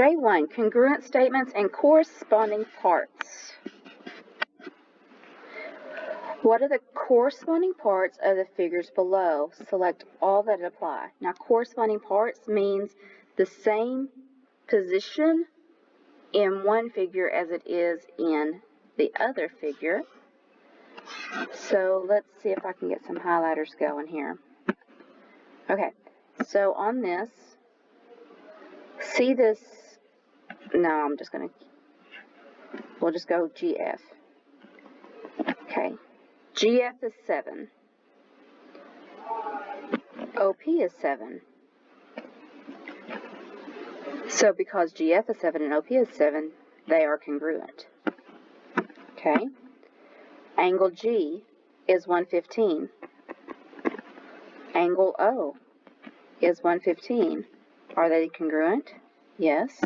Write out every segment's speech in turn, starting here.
J1, congruent statements and corresponding parts. What are the corresponding parts of the figures below? Select all that apply. Now, corresponding parts means the same position in one figure as it is in the other figure. So let's see if I can get some highlighters going here. Okay, so on this, see this, no, we'll just go GF. Okay, GF is 7. OP is 7. So because GF is 7 and OP is 7, they are congruent. Okay, angle G is 115. Angle O is 115. Are they congruent? Yes.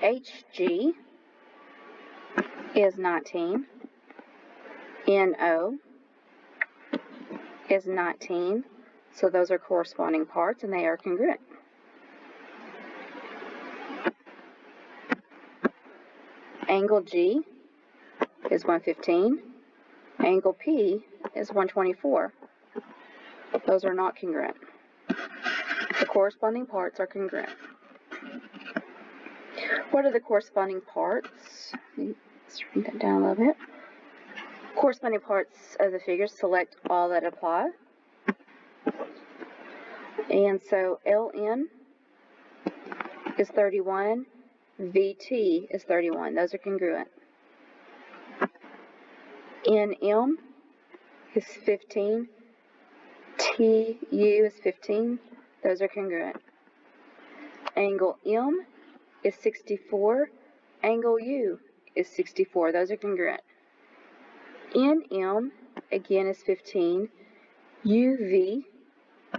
HG is 19. NO is 19. So those are corresponding parts and they are congruent. Angle G is 115. Angle P is 124. Those are not congruent. The corresponding parts are congruent. What are the corresponding parts? Let's read that down a little bit. Corresponding parts of the figures, select all that apply. And so LN is 31, VT is 31. Those are congruent. NM is 15. TU is 15. Those are congruent. Angle M is 64. Angle U is 64. Those are congruent. NM, again, is 15. UV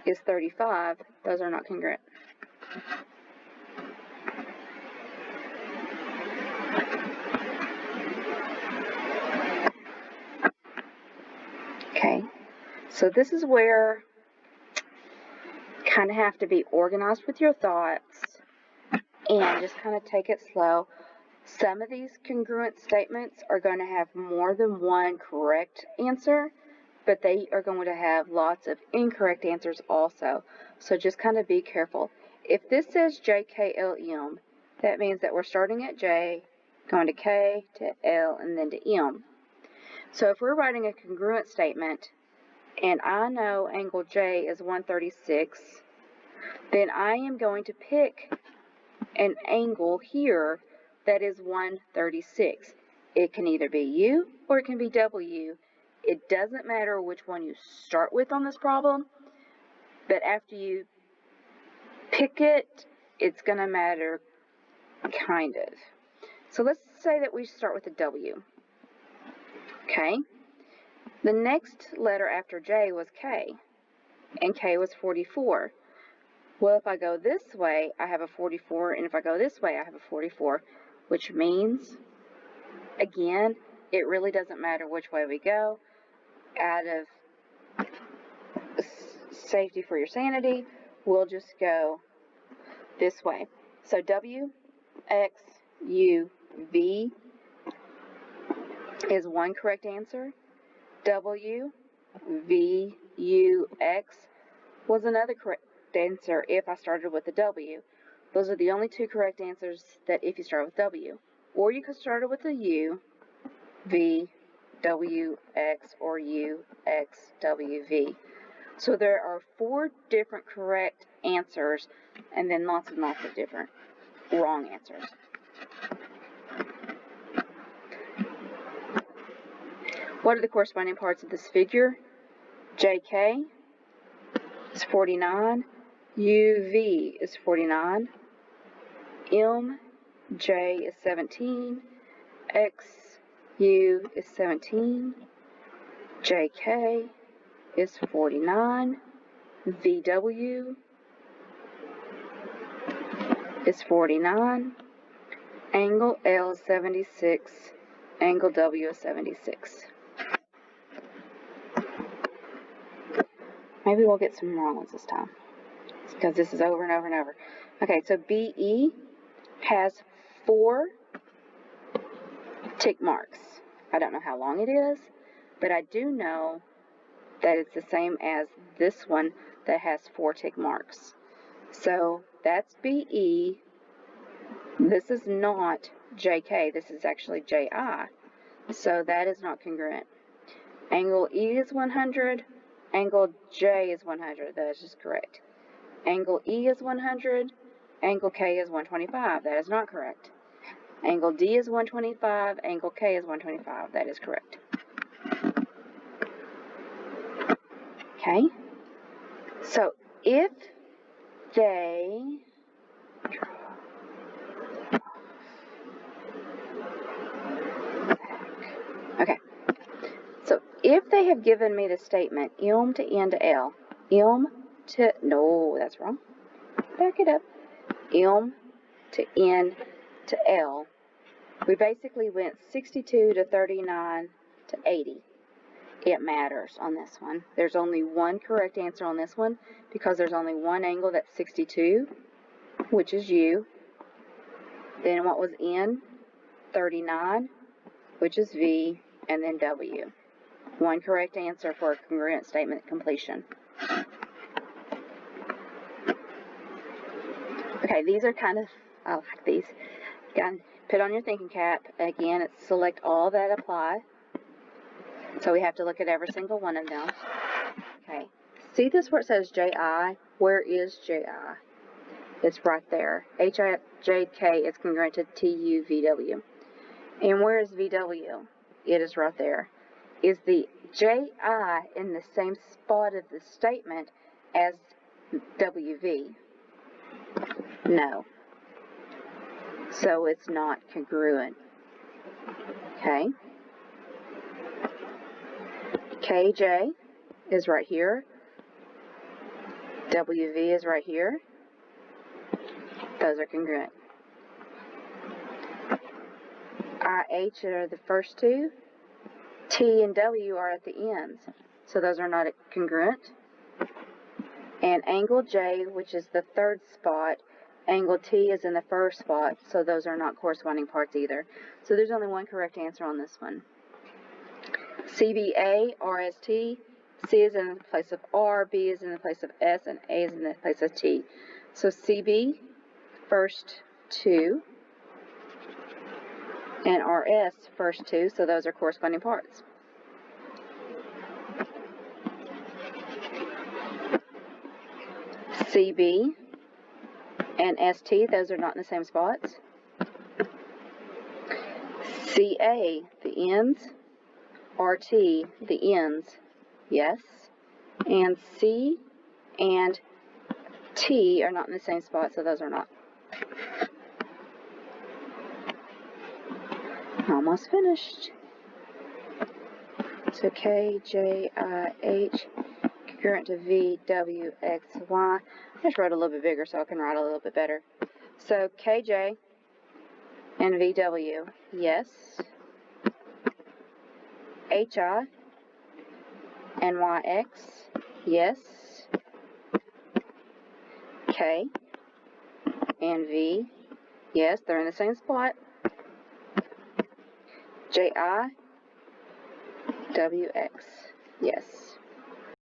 is 35. Those are not congruent. Okay, so this is where you kind of have to be organized with your thoughts and just kind of take it slow. Some of these congruent statements are going to have more than one correct answer, but they are going to have lots of incorrect answers also. So just kind of be careful. If this says JKLM, that means that we're starting at J, going to K, to L, and then to M. So if we're writing a congruent statement, and I know angle J is 136, then I am going to pick an angle here that is 136. It can either be U or it can be W. It doesn't matter which one you start with on this problem, but after you pick it, it's going to matter kind of. So let's say that we start with a W. Okay, the next letter after J was K, and K was 44. Well, if I go this way, I have a 44, and if I go this way, I have a 44, which means, again, it really doesn't matter which way we go. Out of safety for your sanity, we'll just go this way. So W, X, U, V is one correct answer. W, V, U, X was another correct answer if I started with the W. Those are the only two correct answers that if you start with W. Or you could start it with a U, V, W, X, or U, X, W, V. So there are 4 different correct answers and then lots and lots of different wrong answers. What are the corresponding parts of this figure? JK is 49. UV is 49. MJ is 17. XU is 17. JK is 49. VW is 49. Angle L is 76. Angle W is 76. Maybe we'll get some wrong ones this time. Let's because this is over and over and over. Okay, so BE has 4 tick marks. I don't know how long it is, but I do know that it's the same as this one that has 4 tick marks. So that's BE. This is not JK. This is actually JI. So that is not congruent. Angle E is 100. Angle J is 100. That is just correct. Angle E is 100. Angle K is 125. That is not correct. Angle D is 125. Angle K is 125. That is correct. Okay. So if they So if they have given me the statement M to N to L, no, that's wrong. Back it up. M to N to L. We basically went 62 to 39 to 80. It matters on this one. There's only one correct answer on this one because there's only one angle that's 62, which is U. Then what was N? 39, which is V, and then W. One correct answer for congruent statement completion. Okay, these are kind of, I like these. You can put on your thinking cap. Again, it's select all that apply. So we have to look at every single one of them. Okay, see this where it says JI? Where is JI? It's right there. JK is congruent to TU VW. And where is VW? It is right there. Is the JI in the same spot of the statement as WV? No. So it's not congruent. Okay. KJ is right here. WV is right here. Those are congruent. IH are the first two. T and W are at the ends, so those are not congruent. And angle J, which is the third spot, angle T is in the first spot, so those are not corresponding parts either. So there's only one correct answer on this one. CBA, RST, C is in the place of R, B is in the place of S, and A is in the place of T. So CB, first two, and RS, first two, so those are corresponding parts. CB and ST, those are not in the same spots. CA, the ends. RT, the ends, yes. And C and T are not in the same spot, so those are not. Almost finished. So K, J, I, H, congruent to V, W, X, Y. I just wrote a little bit bigger so I can write a little bit better. So KJ and VW, yes. HI and YX, yes. K and V, yes, they're in the same spot. JI, WX, yes.